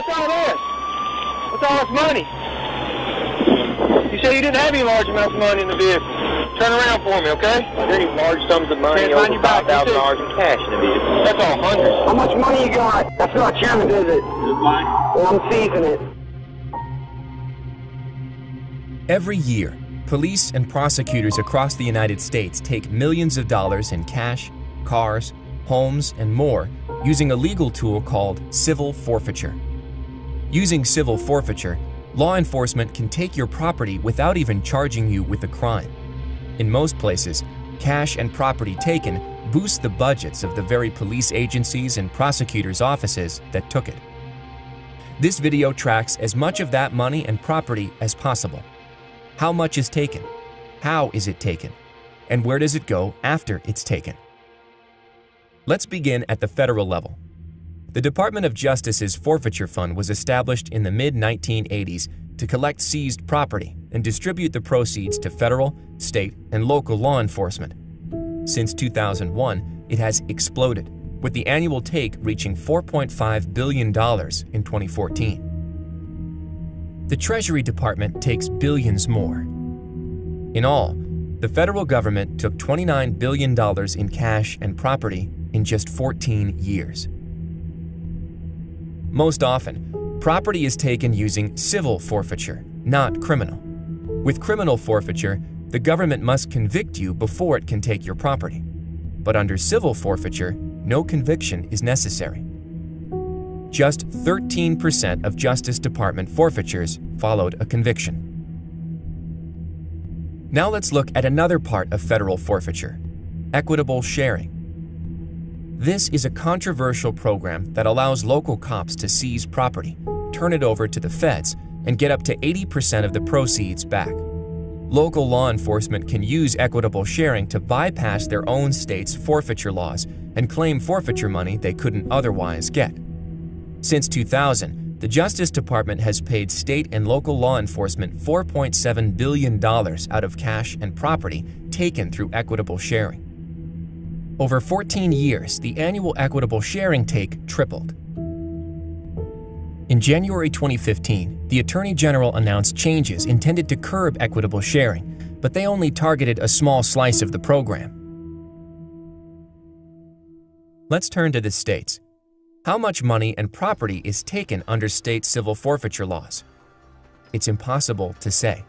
What's all this? What's all this money? You said you didn't have any large amounts of money in the vehicle. Turn around for me, okay? Are there any large sums of money over $5,000 in cash in the vehicle? That's all hundreds. How much money you got? That's not chairman, is it? Well, I'm seizing it. Every year, police and prosecutors across the United States take millions of dollars in cash, cars, homes, and more using a legal tool called civil forfeiture. Using civil forfeiture, law enforcement can take your property without even charging you with a crime. In most places, cash and property taken boost the budgets of the very police agencies and prosecutors' offices that took it. This video tracks as much of that money and property as possible. How much is taken? How is it taken? And where does it go after it's taken? Let's begin at the federal level. The Department of Justice's Forfeiture Fund was established in the mid-1980s to collect seized property and distribute the proceeds to federal, state, and local law enforcement. Since 2001, it has exploded, with the annual take reaching $4.5 billion in 2014. The Treasury Department takes billions more. In all, the federal government took $29 billion in cash and property in just 14 years. Most often, property is taken using civil forfeiture, not criminal. With criminal forfeiture, the government must convict you before it can take your property. But under civil forfeiture, no conviction is necessary. Just 13% of Justice Department forfeitures followed a conviction. Now let's look at another part of federal forfeiture: equitable sharing. This is a controversial program that allows local cops to seize property, turn it over to the feds, and get up to 80% of the proceeds back. Local law enforcement can use equitable sharing to bypass their own state's forfeiture laws and claim forfeiture money they couldn't otherwise get. Since 2000, the Justice Department has paid state and local law enforcement $4.7 billion out of cash and property taken through equitable sharing. Over 14 years, the annual equitable sharing take tripled. In January 2015, the Attorney General announced changes intended to curb equitable sharing, but they only targeted a small slice of the program. Let's turn to the states. How much money and property is taken under state civil forfeiture laws? It's impossible to say.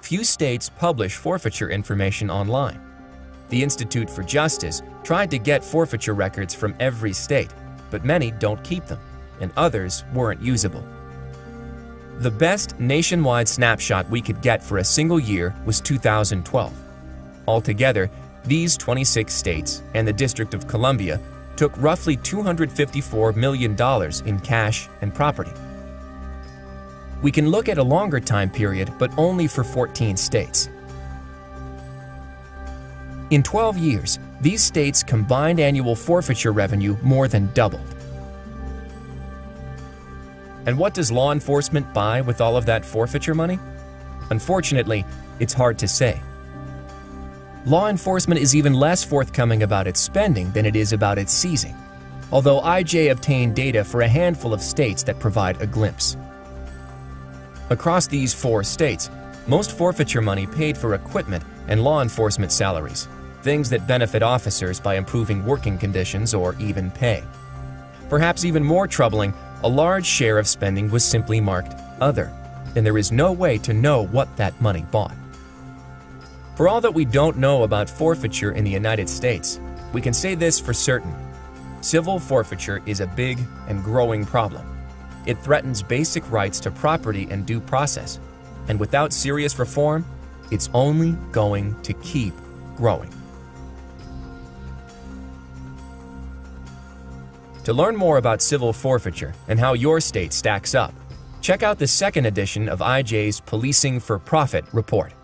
Few states publish forfeiture information online. The Institute for Justice tried to get forfeiture records from every state, but many don't keep them, and others weren't usable. The best nationwide snapshot we could get for a single year was 2012. Altogether, these 26 states and the District of Columbia took roughly $254 million in cash and property. We can look at a longer time period, but only for 14 states. In 12 years, these states' combined annual forfeiture revenue more than doubled. And what does law enforcement buy with all of that forfeiture money? Unfortunately, it's hard to say. Law enforcement is even less forthcoming about its spending than it is about its seizing, although IJ obtained data for a handful of states that provide a glimpse. Across these 4 states, most forfeiture money paid for equipment and law enforcement salaries, things that benefit officers by improving working conditions or even pay. Perhaps even more troubling, a large share of spending was simply marked "other," and there is no way to know what that money bought. For all that we don't know about forfeiture in the United States, we can say this for certain: civil forfeiture is a big and growing problem. It threatens basic rights to property and due process, and without serious reform, it's only going to keep growing. To learn more about civil forfeiture and how your state stacks up, check out the second edition of IJ's Policing for Profit report.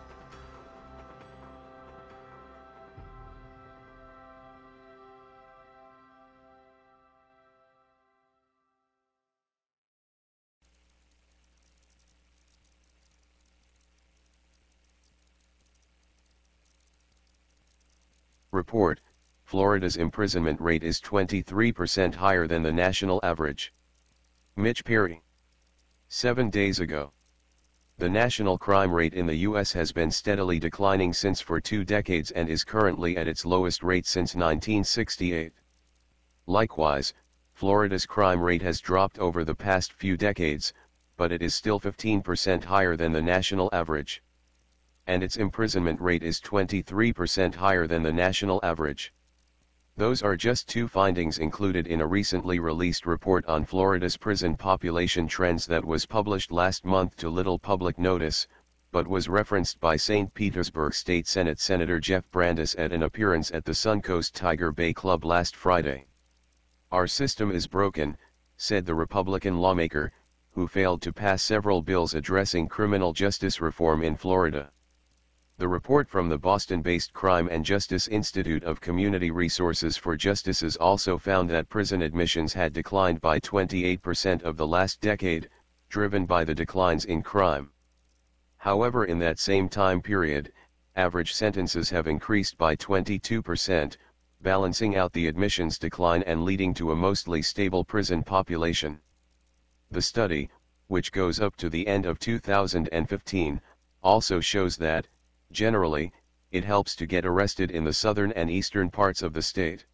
Report: Florida's imprisonment rate is 23% higher than the national average. Mitch Perry. 7 days ago. The national crime rate in the U.S. has been steadily declining since for 2 decades and is currently at its lowest rate since 1968. Likewise, Florida's crime rate has dropped over the past few decades, but it is still 15% higher than the national average. And its imprisonment rate is 23% higher than the national average. Those are just 2 findings included in a recently released report on Florida's prison population trends that was published last month to little public notice, but was referenced by St. Petersburg State Senate Senator Jeff Brandes at an appearance at the Suncoast Tiger Bay Club last Friday. "Our system is broken," said the Republican lawmaker, who failed to pass several bills addressing criminal justice reform in Florida. The report from the Boston-based Crime and Justice Institute of Community Resources for Justices also found that prison admissions had declined by 28% of the last decade, driven by the declines in crime. However, in that same time period, average sentences have increased by 22%, balancing out the admissions decline and leading to a mostly stable prison population. The study, which goes up to the end of 2015, also shows that, generally, it helps to get arrested in the southern and eastern parts of the state.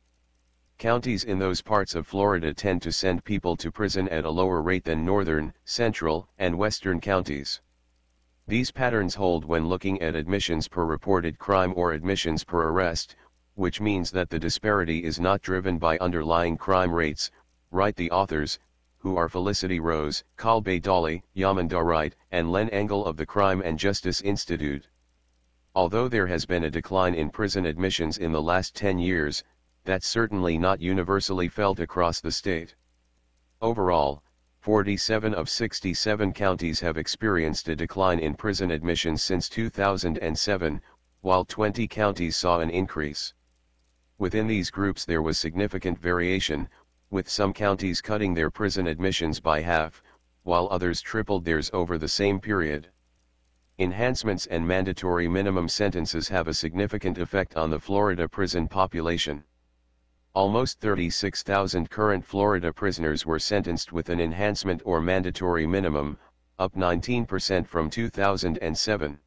Counties in those parts of Florida tend to send people to prison at a lower rate than northern, central, and western counties. These patterns hold when looking at admissions per reported crime or admissions per arrest, which means that the disparity is not driven by underlying crime rates, write the authors, who are Felicity Rose, Kalbe Dolly, Yamanda Wright, and Len Engel of the Crime and Justice Institute. Although there has been a decline in prison admissions in the last 10 years, that's certainly not universally felt across the state. Overall, 47 of 67 counties have experienced a decline in prison admissions since 2007, while 20 counties saw an increase. Within these groups there was significant variation, with some counties cutting their prison admissions by half, while others tripled theirs over the same period. Enhancements and mandatory minimum sentences have a significant effect on the Florida prison population. Almost 36,000 current Florida prisoners were sentenced with an enhancement or mandatory minimum, up 19% from 2007.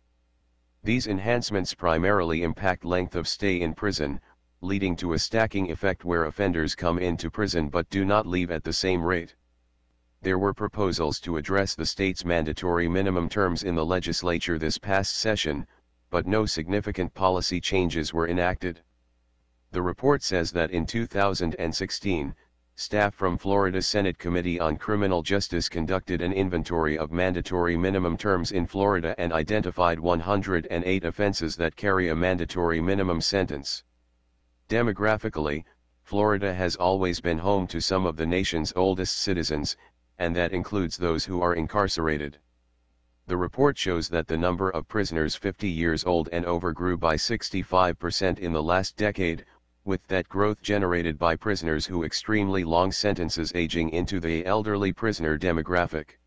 These enhancements primarily impact length of stay in prison, leading to a stacking effect where offenders come into prison but do not leave at the same rate. There were proposals to address the state's mandatory minimum terms in the legislature this past session, but no significant policy changes were enacted. The report says that in 2016, staff from Florida Senate Committee on Criminal Justice conducted an inventory of mandatory minimum terms in Florida and identified 108 offenses that carry a mandatory minimum sentence. Demographically, Florida has always been home to some of the nation's oldest citizens, and that includes those who are incarcerated. The report shows that the number of prisoners 50 years old and over grew by 65% in the last decade, with that growth generated by prisoners who extremely long sentences aging into the elderly prisoner demographic.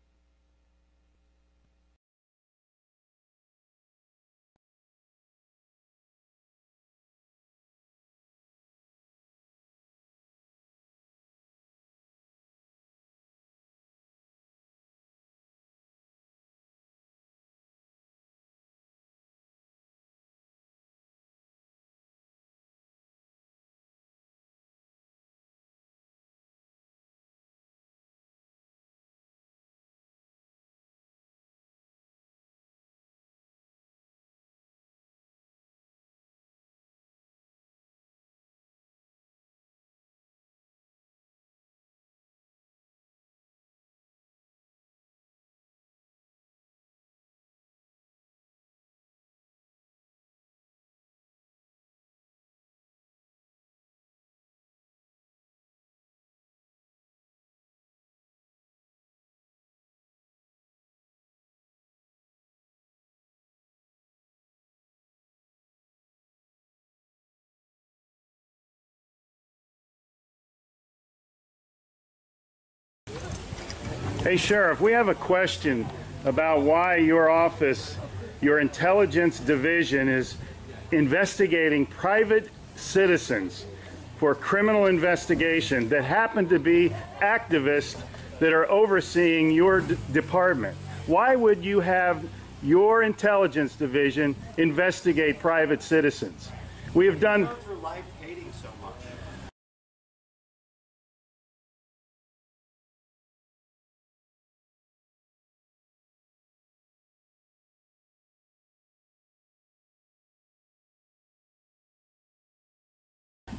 Hey, Sheriff, we have a question about why your office, your intelligence division, is investigating private citizens for criminal investigation that happen to be activists that are overseeing your department. Why would you have your intelligence division investigate private citizens? We have done... For life hating so much.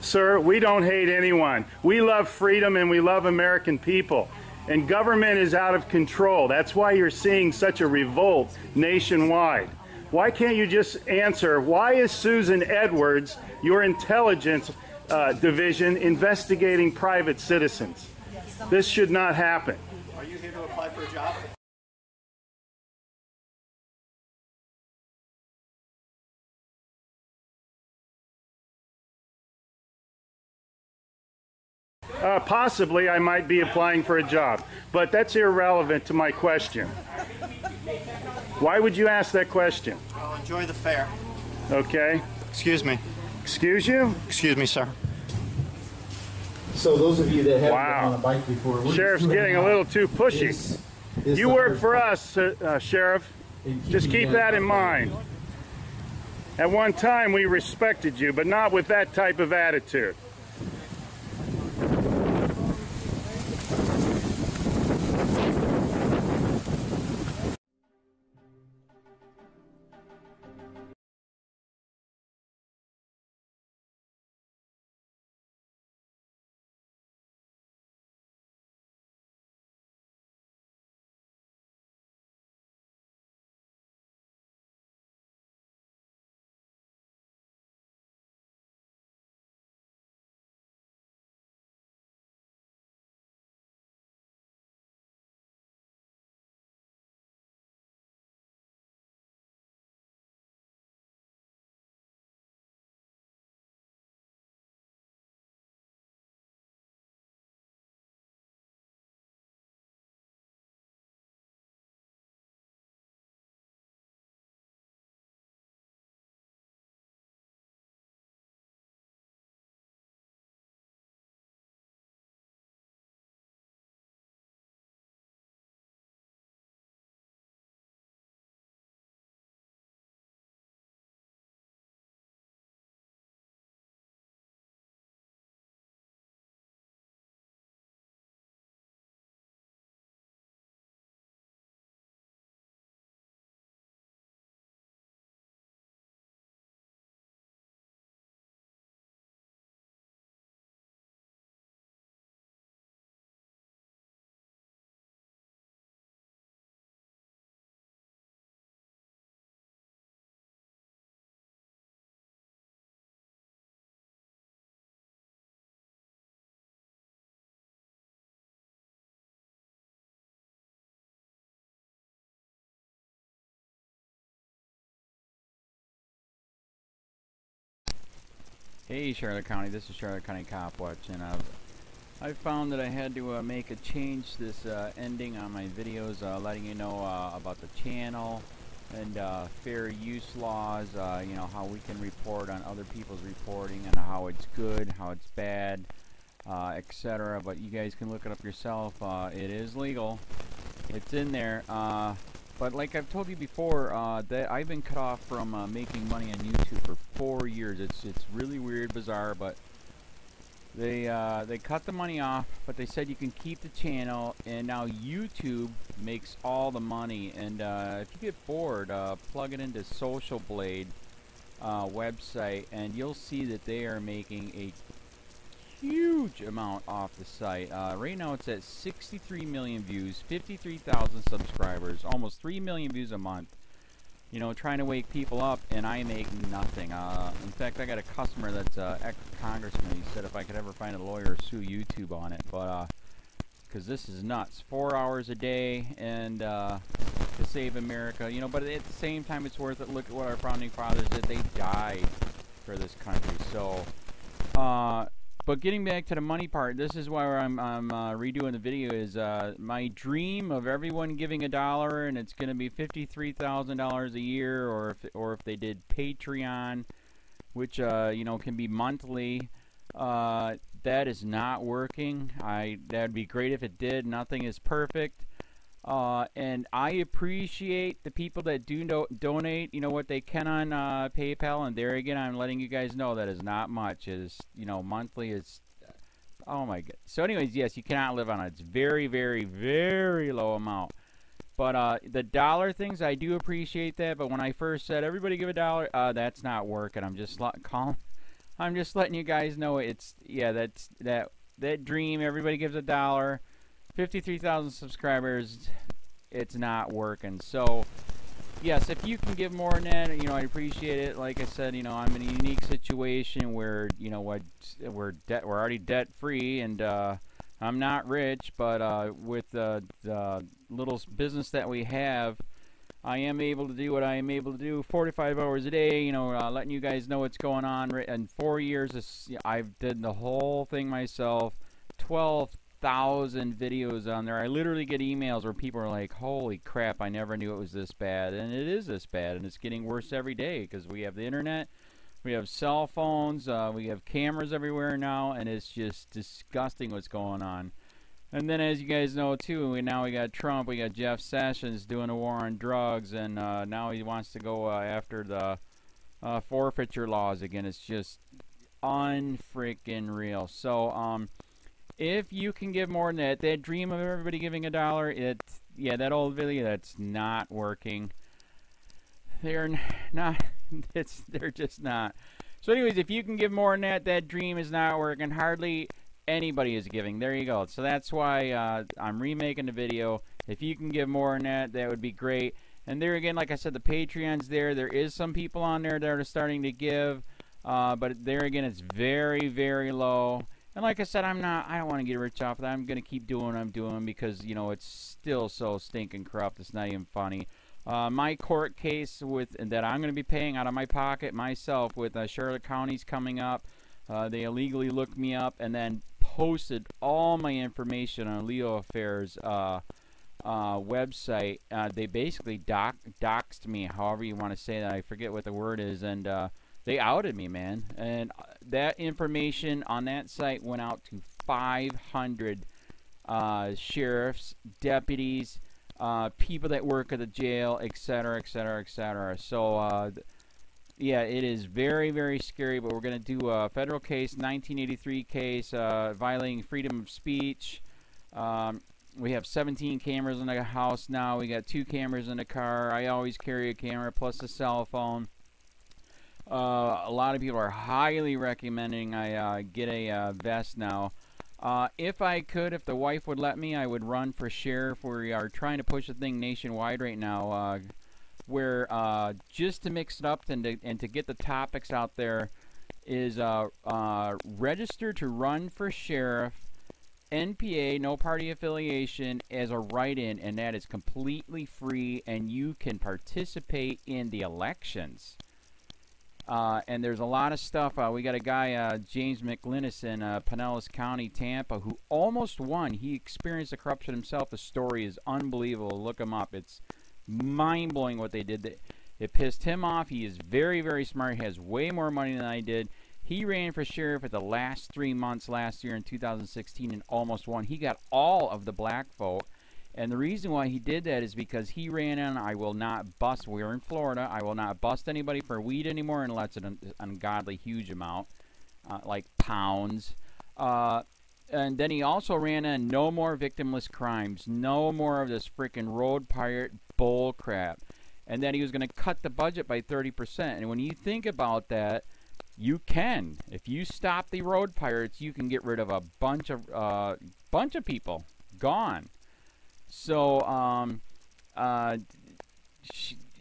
Sir, we don't hate anyone. We love freedom and we love American people. And government is out of control. That's why you're seeing such a revolt nationwide. Why can't you just answer, why is Susan Edwards, your intelligence division, investigating private citizens? This should not happen. Are you here to apply for a job? Possibly I might be applying for a job, but that's irrelevant to my question. Why would you ask that question? Well, enjoy the fair. Okay. Excuse me. Excuse you? Excuse me, sir. So those of you that haven't Wow. been on a bike before, Sheriff's getting a little too pushy. You work for us, Sheriff. Just keep that in mind. At one time we respected you, but not with that type of attitude. Hey Charlotte County, this is Charlotte County COPWATCH, and I've found that I had to make a change this ending on my videos, letting you know about the channel and fair use laws, you know, how we can report on other people's reporting and how it's good, how it's bad, etc. But you guys can look it up yourself. It is legal. It's in there. But like I've told you before, that I've been cut off from making money on YouTube for 4 years. It's really weird, bizarre, but they cut the money off, but they said you can keep the channel, and now YouTube makes all the money. And if you get bored, plug it into Social Blade website, and you'll see that they are making a huge amount off the site. Right now it's at 63 million views, 53,000 subscribers, almost 3 million views a month. You know, trying to wake people up, and I make nothing. In fact, I got a customer that's ex-congressman. He said if I could ever find a lawyer, sue YouTube on it. But because this is nuts. 4 hours a day, and to save America. You know, but at the same time, it's worth it. Look at what our founding fathers did. They died for this country. So, but getting back to the money part, this is why I'm redoing the video. Is my dream of everyone giving $1, and it's going to be $53,000 a year, or if they did Patreon, which you know, can be monthly. that is not working. That'd be great if it did. Nothing is perfect. And I appreciate the people that do donate, you know, what they can on PayPal. And there again, I'm letting you guys know that is not much. It is, you know, monthly is, oh my god. So anyways, yes, you cannot live on it. It's very, very, very low amount. But the dollar things, I do appreciate that. But when I first said everybody give $1, that's not working. I'm just letting you guys know it's, yeah, that dream. Everybody gives $1. 53,000 subscribers. It's not working. So yes, if you can give more than that, you know, I appreciate it. Like I said, you know, I'm in a unique situation where, you know, we're already debt free, and I'm not rich, but with the little business that we have, I am able to do what I am able to do 45 hours a day, you know, letting you guys know what's going on. In 4 years, I've did the whole thing myself. 12,000 videos on there. I literally get emails where people are like, holy crap, I never knew it was this bad. And it is this bad, and it's getting worse every day because we have the internet, we have cell phones, we have cameras everywhere now, and it's just disgusting what's going on. And then, as you guys know too, now we got Trump, we got Jeff Sessions doing a war on drugs, and now he wants to go after the forfeiture laws again. It's just unfreaking real. So if you can give more than that dream of everybody giving $1, yeah, that old video, that's not working. They're not. They're just not. So anyways, if you can give more than that dream is not working. Hardly anybody is giving. There you go. So that's why I'm remaking the video. If you can give more than that would be great. And there again, like I said, the Patreon's there. There is some people on there that are starting to give, but there again, it's very, very low. And like I said, I don't want to get rich off of that. I'm going to keep doing what I'm doing because, you know, it's still so stinking corrupt. It's not even funny. My court case that I'm going to be paying out of my pocket myself with Charlotte County's coming up. They illegally looked me up and then posted all my information on LEOAFFAIRS website. They basically doxed me, however you want to say that. I forget what the word is, and they outed me, man. And that information on that site went out to 500 sheriffs, deputies, people that work at the jail, etc., etc., etc. So yeah, it is very, very scary, but we're going to do a federal case, 1983 case, violating freedom of speech. We have 17 cameras in the house now. We got 2 cameras in the car. I always carry a camera plus a cell phone. A lot of people are highly recommending I get a vest now. If I could, if the wife would let me, I would run for sheriff. We are trying to push the thing nationwide right now, where just to mix it up and to get the topics out there is register to run for sheriff, NPA, no party affiliation, as a write-in, and that is completely free, and you can participate in the elections. And there's a lot of stuff. We got a guy, James McLinnis in Pinellas County, Tampa, who almost won. He experienced the corruption himself. The story is unbelievable. Look him up. It's mind-blowing what they did. It pissed him off. He is very, very smart. He has way more money than I did. He ran for sheriff at the last 3 months last year in 2016 and almost won. He got all of the black vote. And the reason why he did that is because he ran in, I will not bust, we're in Florida, I will not bust anybody for weed anymore unless it's an ungodly huge amount, like pounds. And then he also ran in, no more victimless crimes, no more of this freaking road pirate bull crap. And then he was going to cut the budget by 30%. And when you think about that, you can. If you stop the road pirates, you can get rid of a bunch of people. Gone. So,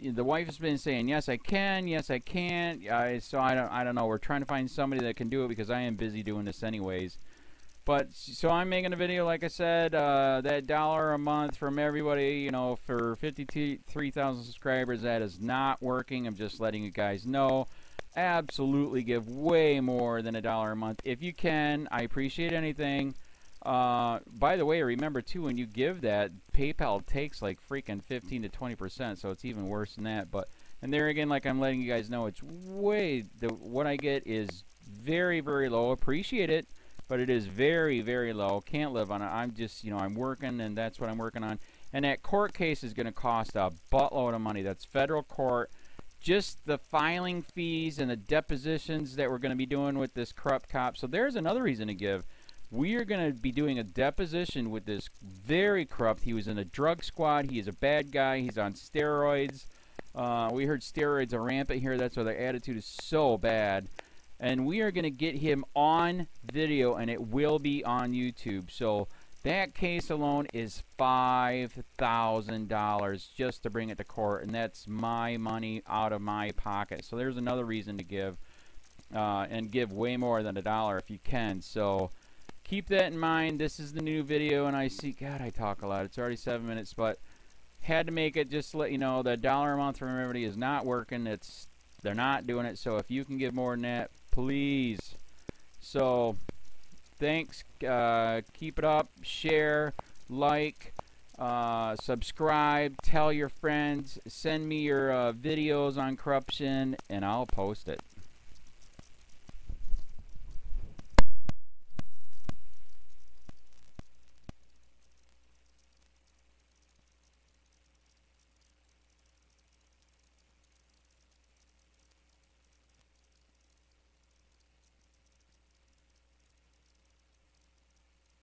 the wife has been saying, yes, I can, yes, I can't. So I don't know. We're trying to find somebody that can do it because I am busy doing this anyways. But, so I'm making a video, like I said, that $1 a month from everybody, you know, for 53,000 subscribers, that is not working. I'm just letting you guys know. Absolutely give way more than $1 a month. If you can, I appreciate anything. By the way, remember too, when you give that, PayPal takes like freaking 15 to 20%, so it's even worse than that. But, and there again, like I'm letting you guys know, it's way, what I get is very, very low. Appreciate it. but it is very, very low. Can't live on it. I'm just, you know, I'm working, and that's what I'm working on. And that court case is going to cost a buttload of money. That's federal court. Just the filing fees and the depositions that we're going to be doing with this corrupt cop. So there's another reason to give. We are going to be doing a deposition with this very corrupt. He was in a drug squad. He is a bad guy. He's on steroids. We heard steroids are rampant here. That's why their attitude is so bad. And we are going to get him on video, and it will be on YouTube. So that case alone is $5,000 just to bring it to court, and that's my money out of my pocket. So there's another reason to give, and give way more than $1 if you can. So keep that in mind. This is the new video, and I see, God, I talk a lot. It's already 7 minutes, but had to make it just to let you know the $1 a month from everybody is not working. They're not doing it. So if you can give more than that, please. So thanks. Keep it up. Share, like, subscribe, tell your friends, send me your videos on corruption, and I'll post it.